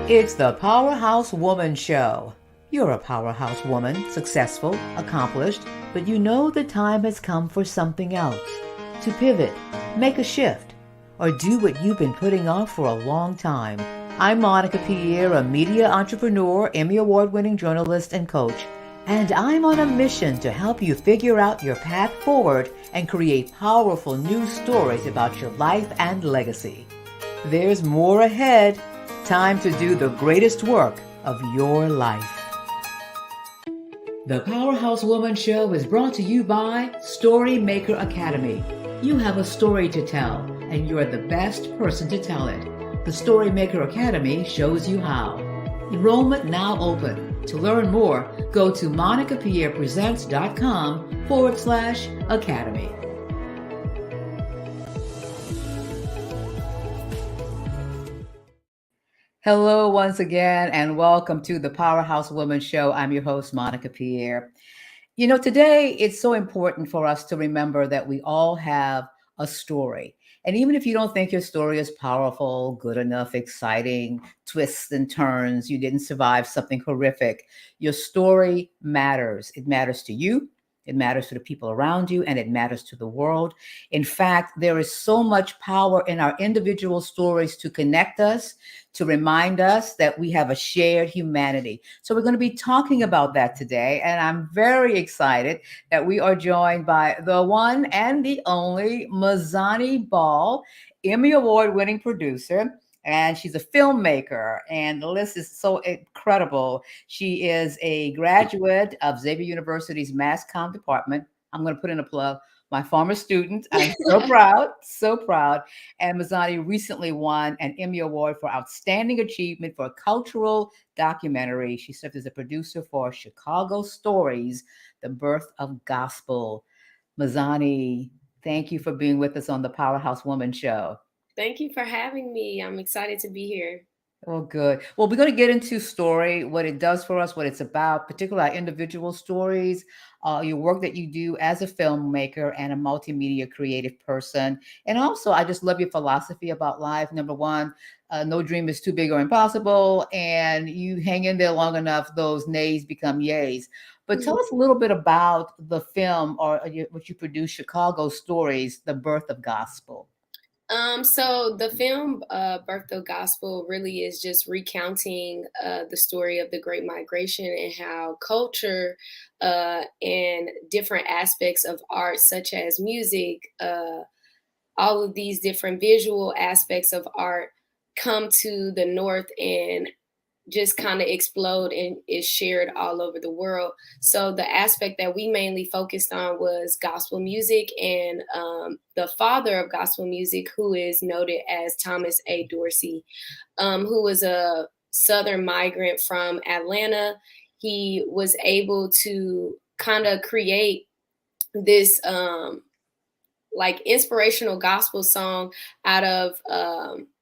It's the Powerhouse Woman Show. You're a powerhouse woman, successful, accomplished, but you know the time has come for something else. To pivot, make a shift, or do what you've been putting off for a long time. I'm Monica Pierre, a media entrepreneur, Emmy Award-winning journalist and coach, and I'm on a mission to help you figure out your path forward and create powerful new stories about your life and legacy. There's more ahead. Time to do the greatest work of your life. The Powerhouse Woman Show is brought to you by Storymaker Academy. You have a story to tell, and you're the best person to tell it. The Storymaker Academy shows you how. Enrollment now open. To learn more, go to monicapierrepresents.com/academy. Hello once again, and welcome to the Powerhouse Woman Show. I'm your host, Monica Pierre. You know, today it's so important for us to remember that we all have a story. And even if you don't think your story is powerful, good enough, exciting, twists and turns, you didn't survive something horrific, your story matters. It matters to you. It matters to the people around you, and it matters to the world. In fact, there is so much power in our individual stories to connect us, to remind us that we have a shared humanity. So we're going to be talking about that today. And I'm very excited that we are joined by the one and the only Mizani Ball, Emmy Award-winning producer. And she's a filmmaker, and the list is so incredible. She is a graduate of Xavier University's Mass Comm department. I'm going to put in a plug. My former student. I'm so proud, so proud. And Mizani recently won an Emmy Award for Outstanding Achievement for a Cultural Documentary. She served as a producer for Chicago Stories, The Birth of Gospel. Mizani, thank you for being with us on the Powerhouse Woman Show. Thank you for having me. I'm excited to be here. Oh, good. Well, we're going to get into story, what it does for us, what it's about, particularly our individual stories, your work that you do as a filmmaker and a multimedia creative person. And also, I just love your philosophy about life. Number one, no dream is too big or impossible. And you hang in there long enough, those nays become yays. But tell us a little bit about the film or what you produce, Chicago Stories, The Birth of Gospel. So the film Birth of Gospel really is just recounting the story of the Great Migration and how culture and different aspects of art, such as music, all of these different visual aspects of art come to the North and just kind of explode and is shared all over the world. So the aspect that we mainly focused on was gospel music and the father of gospel music, who is noted as Thomas A. Dorsey, who was a Southern migrant from Atlanta. He was able to kind of create this like inspirational gospel song out of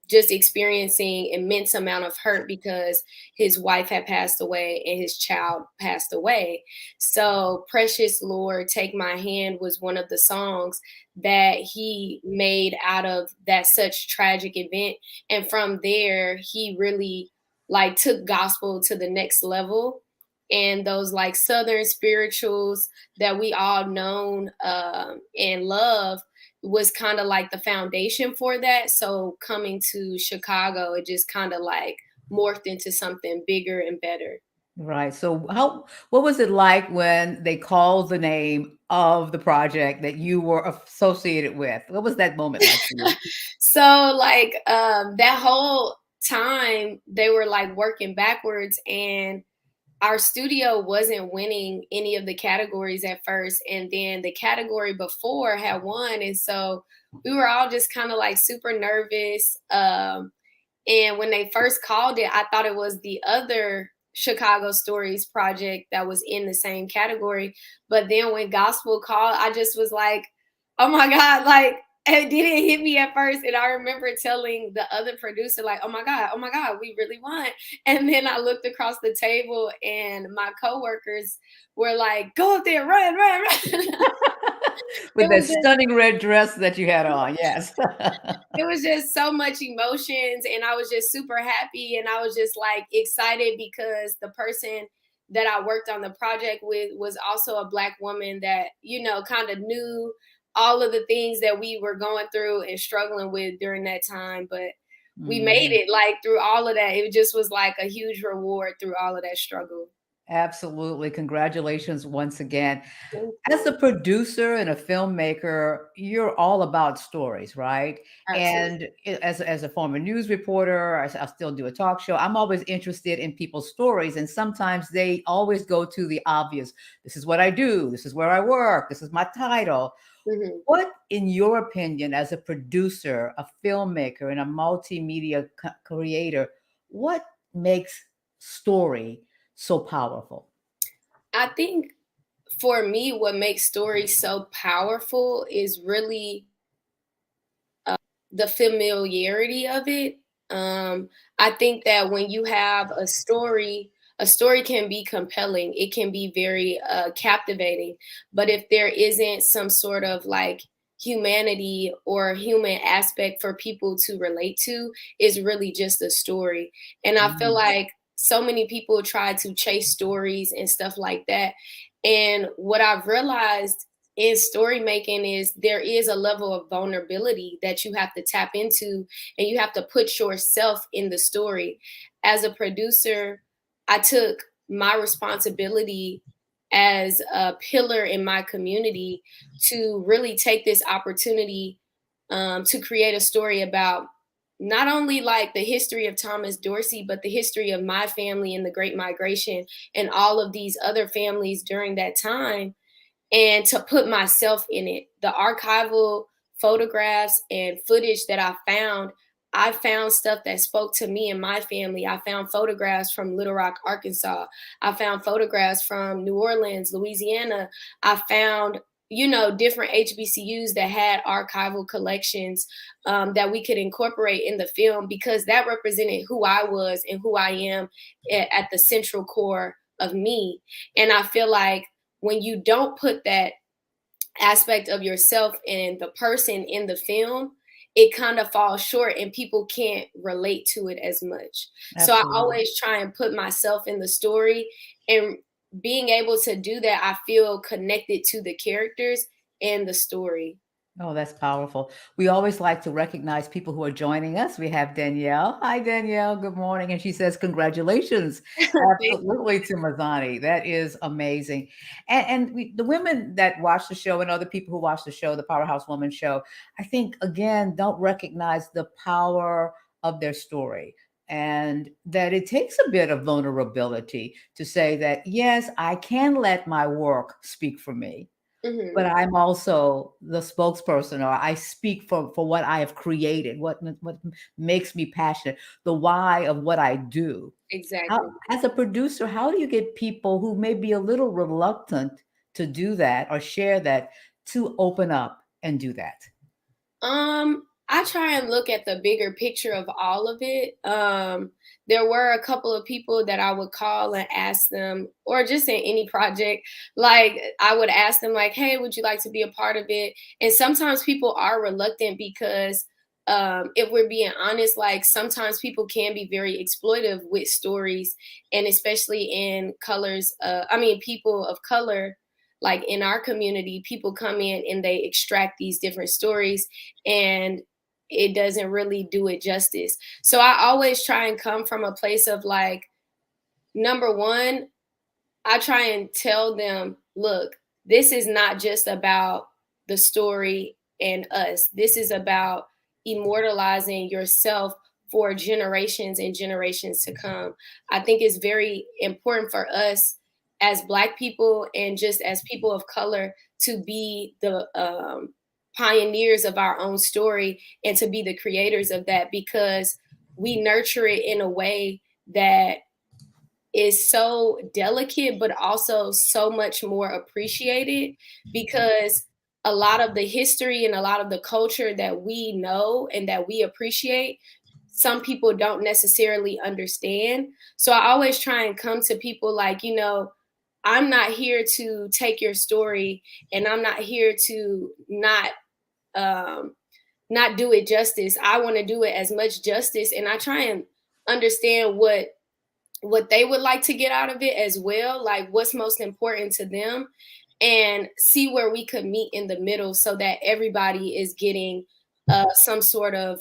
just experiencing immense amount of hurt because his wife had passed away and his child passed away. So Precious Lord, Take My Hand was one of the songs that he made out of that such tragic event. And from there, he really like took gospel to the next level. And those like Southern spirituals that we all known and love was kind of like the foundation for that. So coming to Chicago, it just kind of like morphed into something bigger and better. Right. So what was it like when they called the name of the project that you were associated with? What was that moment like for you? So like that whole time they were like working backwards, and our studio wasn't winning any of the categories at first, and then the category before had won, and so we were all just kind of like super nervous. And when they first called it, I thought it was the other Chicago Stories project that was in the same category. But then when gospel called, I just was like, oh my God, like it didn't hit me at first. And I remember telling the other producer, like, oh my God, we really won. And then I looked across the table and my coworkers were like, go up there, run, run, run. With It that was just stunning red dress that you had on, yes. it was just so much emotions, and I was just super happy, and I was just like excited because the person that I worked on the project with was also a black woman that, kind of knew all of the things that we were going through and struggling with during that time, but we made Mhm. it like through all of that. It just was like a huge reward through all of that struggle. Absolutely. Congratulations once again. Thank As a you. producer and a filmmaker, you're all about stories, right? Absolutely. And as a former news reporter, I still do a talk show. I'm always interested in people's stories, and sometimes they always go to the obvious. This is what I do. This is where I work. This is my title. Mhm. What, in your opinion, as a producer, a filmmaker, and a multimedia creator, what makes story so powerful? I think for me, what makes stories so powerful is really the familiarity of it. I think that when you have a story can be compelling. It can be very captivating. But if there isn't some sort of like humanity or human aspect for people to relate to, is really just a story. And I feel Mm, like so many people try to chase stories and stuff like that. And what I've realized in story making is there is a level of vulnerability that you have to tap into, and you have to put yourself in the story. As a producer, I took my responsibility as a pillar in my community to really take this opportunity to create a story about not only like the history of Thomas Dorsey, but the history of my family and the Great Migration and all of these other families during that time, and to put myself in it. The archival photographs and footage that I found stuff that spoke to me and my family. I found photographs from Little Rock, Arkansas. I found photographs from New Orleans, Louisiana. I found, different HBCUs that had archival collections that we could incorporate in the film, because that represented who I was and who I am at the central core of me. And I feel like when you don't put that aspect of yourself and the person in the film, it kind of falls short and people can't relate to it as much. So I absolutely. always try and put myself in the story, and being able to do that, I feel connected to the characters and the story. Oh, that's powerful. We always like to recognize people who are joining us. We have Danielle. Hi, Danielle. Good morning. And she says, congratulations. Thank Absolutely to Mizani. That is amazing. The women that watch the show and other people who watch the show, the Powerhouse Woman show, I think, again, don't recognize the power of their story. And that it takes a bit of vulnerability to say that, yes, I can let my work speak for me, but Mhm. I'm also the spokesperson, or I speak for what I have created, what makes me passionate, the why of what I do. How, Exactly. as a producer, how do you get people who may be a little reluctant to do that or share that to open up and do that? I try and look at the bigger picture of all of it. There were a couple of people that I would call and ask them, or just in any project, like I would ask them, like, "Hey, would you like to be a part of it?" And sometimes people are reluctant because, if we're being honest, like sometimes people can be very exploitive with stories, and especially in colors. People of color. Like in our community, people come in and they extract these different stories, and it doesn't really do it justice. So I always try and come from a place of like, number one, I try and tell them, look, this is not just about the story and us. This is about immortalizing yourself for generations and generations to come. I think it's very important for us as Black people and just as people of color to be the pioneers of our own story and to be the creators of that, because we nurture it in a way that is so delicate, but also so much more appreciated, because a lot of the history and a lot of the culture that we know and that we appreciate, some people don't necessarily understand. So I always try and come to people like, I'm not here to take your story, and I'm not here to um, not do it justice. I want to do it as much justice, and I try and understand what they would like to get out of it as well, like what's most important to them, and see where we could meet in the middle so that everybody is getting some sort of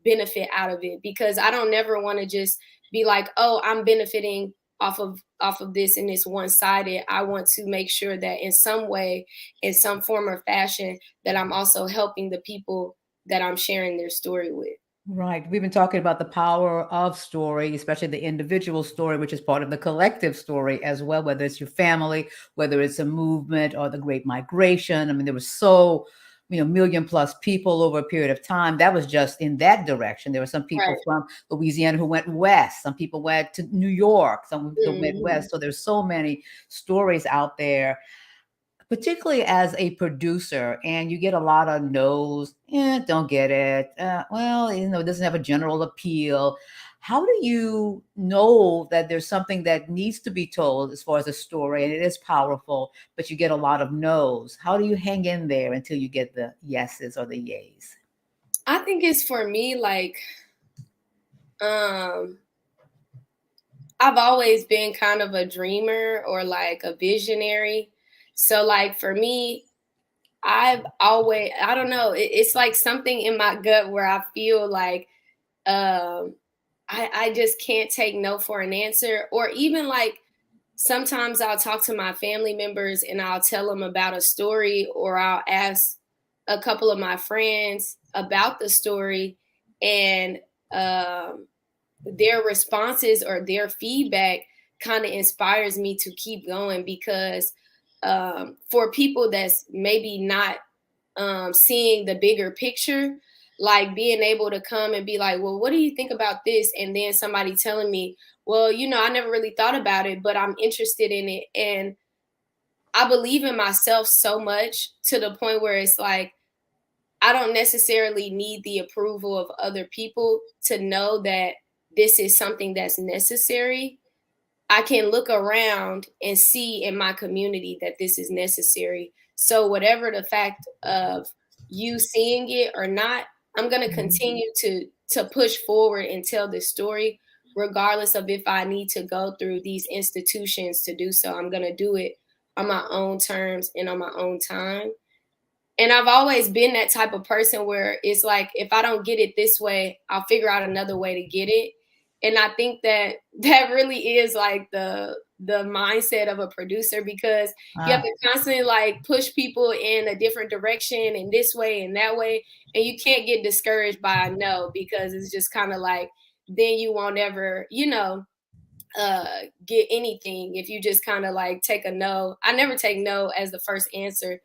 benefit out of it. Because I don't never want to just be like, oh, I'm benefiting off of this and it's one-sided. I want to make sure that in some way, in some form or fashion, that I'm also helping the people that I'm sharing their story with. Right. We've been talking about the power of story, especially the individual story, which is part of the collective story as well, whether it's your family, whether it's a movement or the Great Migration. I mean, there was so, million plus people over a period of time. That was just in that direction. There were some people Right. from Louisiana who went west. Some people went to New York, some who went Mm-hmm. west. So there's so many stories out there, particularly as a producer, and you get a lot of no's, don't get it. Well, it doesn't have a general appeal. How do you know that there's something that needs to be told as far as a story and it is powerful, but you get a lot of no's? How do you hang in there until you get the yeses or the yays? I think it's for me like um I've always been kind of a dreamer or like a visionary. So like for me, I've always, I don't know, it's like something in my gut where I feel like um I just can't take no for an answer. Or even like sometimes I'll talk to my family members and I'll tell them about a story, or I'll ask a couple of my friends about the story, and um their responses or their feedback kind of inspires me to keep going. Because for people that's maybe not seeing the bigger picture, like being able to come and be like, well, what do you think about this? And then somebody telling me, well, I never really thought about it, but I'm interested in it. And I believe in myself so much to the point where it's like, I don't necessarily need the approval of other people to know that this is something that's necessary. I can look around and see in my community that this is necessary. So, whatever the fact of you seeing it or not, I'm going to Mhm. continue to push forward and tell this story, regardless of if I need to go through these institutions to do so. I'm going to do it on my own terms and on my own time. And I've always been that type of person where it's like, if I don't get it this way, I'll figure out another way to get it. And I think that that really is like the mindset of a producer, because you have Ah, to constantly like push people in a different direction and this way and that way. And you can't get discouraged by a no, because it's just kind of like, then you won't ever, get anything if you just kind of like take a no. I never take no as the first answer.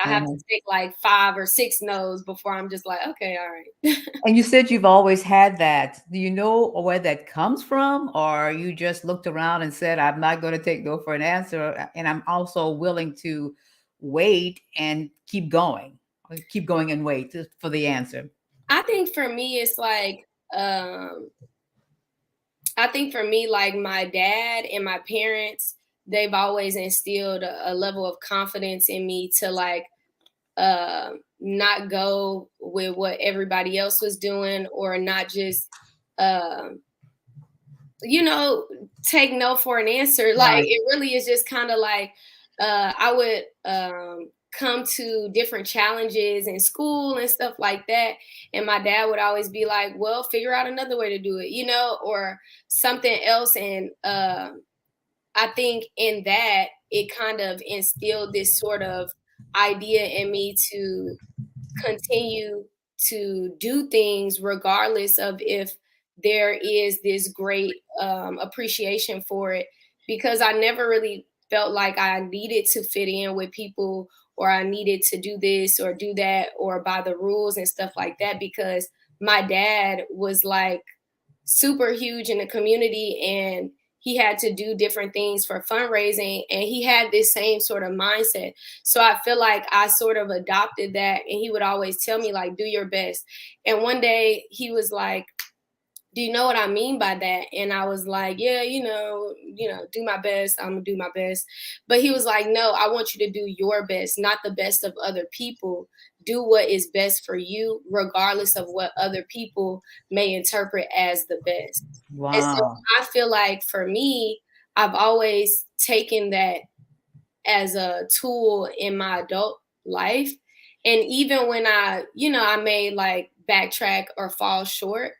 I have to uh-huh. take like 5 or 6 no's before I'm just like, okay, all right. And you said you've always had that. Do you know where that comes from? Or you just looked around and said, I'm not going to take no for an answer. And I'm also willing to wait and keep going and wait for the answer. I think for me, it's like, um, I think for me, like my dad and my parents, they've always instilled a level of confidence in me to like not go with what everybody else was doing, or not just um you know, take no for an answer. Like Right. it really is just kind of like I would come to different challenges in school and stuff like that. And my dad would always be like, well, figure out another way to do it, or something else. And I think in that, it kind of instilled this sort of idea in me to continue to do things regardless of if there is this great appreciation for it, because I never really felt like I needed to fit in with people, or I needed to do this or do that or by the rules and stuff like that, because my dad was like super huge in the community, and he had to do different things for fundraising, and he had this same sort of mindset. So I feel like I sort of adopted that, and he would always tell me like, do your best. And one day he was like, do you know what I mean by that? And I was like, yeah, do my best. I'm gonna do my best. But he was like, no, I want you to do your best, not the best of other people. Do what is best for you, regardless of what other people may interpret as the best. And so Wow. I feel like for me, I've always taken that as a tool in my adult life. And even when I may like backtrack or fall short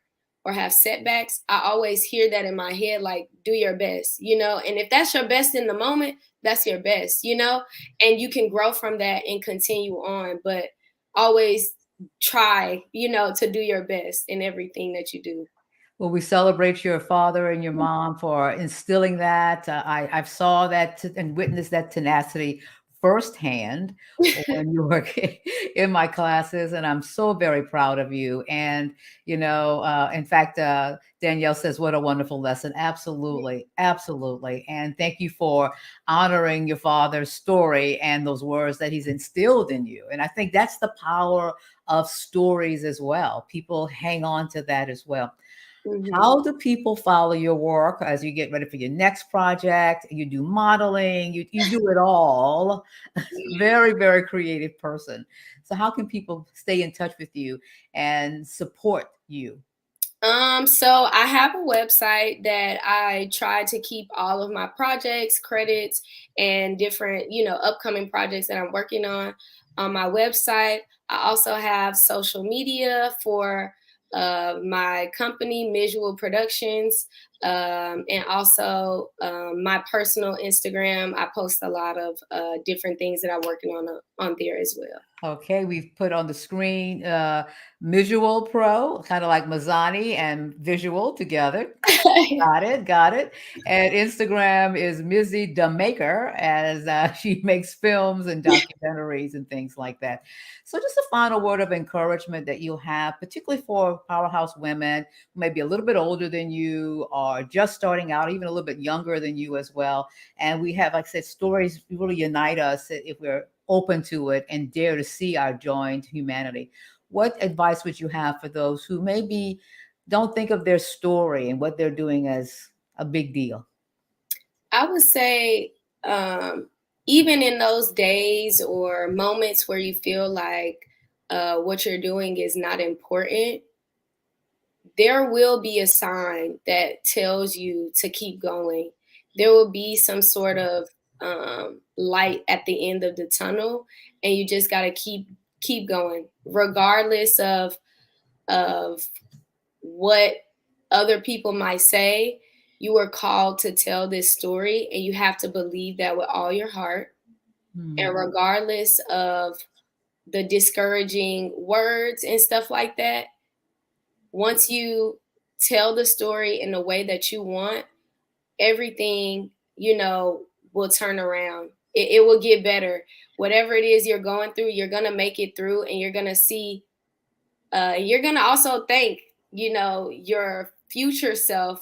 or have setbacks, I always hear that in my head, like, do your best. And if that's your best in the moment, that's your best. And you can grow from that and continue on. But always try to do your best in everything that you do. Well, we celebrate your father and your mom for instilling that. I've saw that and witnessed that tenacity firsthand when you were in my classes, and I'm so very proud of you. And in fact, Danielle says, "What a wonderful lesson!" Absolutely, absolutely. And thank you for honoring your father's story and those words that he's instilled in you. And I think that's the power of stories as well. People hang on to that as well. Hmm. How do people follow your work as you get ready for your next project? You do modeling, you do it all. Very, very creative person. So how can people stay in touch with you and support you? So I have a website that I try to keep all of my projects, credits, and different upcoming projects that I'm working on my website. I also have social media for my company, Visual Productions, and also my personal Instagram. I post a lot of different things that I'm working on there as well. Okay, we've put on the screen Visual Pro, kind of like Mizani and Visual together. Got it, got it. And Instagram is Mizzy the Maker, as she makes films and documentaries and things like that. So, just a final word of encouragement that you have, particularly for powerhouse women who may be a little bit older than you, or just starting out, even a little bit younger than you as well. And we have, like I said, stories really unite us if we're open to it and dare to see our joined humanity. What advice would you have for those who maybe don't think of their story and what they're doing as a big deal? I would say, um, even in those days or moments where you feel like what you're doing is not important, there will be a sign that tells you to keep going. There will be some sort of light at the end of the tunnel, and you just got to keep going, regardless of what other people might say. You were called to tell this story, and you have to believe that with all your heart. And Hmm. regardless of the discouraging words and stuff like that, once you tell the story in the way that you want, everything will turn around. It will get better. Whatever it is you're going through, you're going to make it through, and you're going to see you're gonna also thank your future self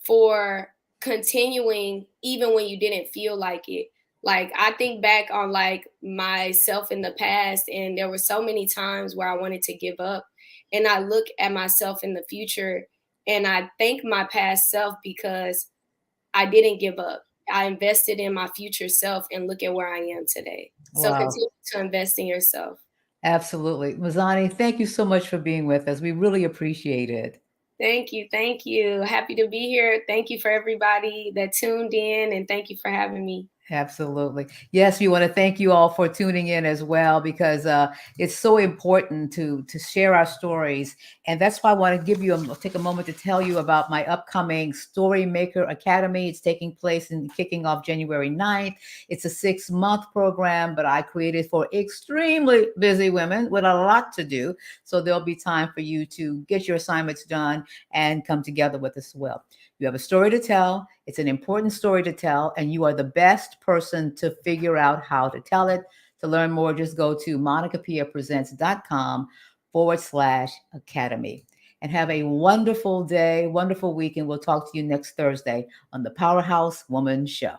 for continuing even when you didn't feel like it. Like I think back on like myself in the past, and there were so many times where I wanted to give up. And I look at myself in the future and I thank my past self because I didn't give up. I invested in my future self and look at where I am today. So Wow. continue to invest in yourself. Absolutely. Mazani, thank you so much for being with us. We really appreciate it. Thank you. Thank you. Happy to be here. Thank you for everybody that tuned in, and thank you for having me. Absolutely. Yes, we want to thank you all for tuning in as well because it's so important to share our stories, and that's why I want to take a moment to tell you about my upcoming Story Maker Academy. It's taking place and kicking off January 9th. It's a 6-month program, but I created for extremely busy women with a lot to do, so there'll be time for you to get your assignments done and come together with us as well. You have a story to tell. It's an important story to tell, and you are the best person to figure out how to tell it. To learn more, just go to monicapiapresents.com/academy. And have a wonderful day, wonderful week, and we'll talk to you next Thursday on the Powerhouse Woman Show.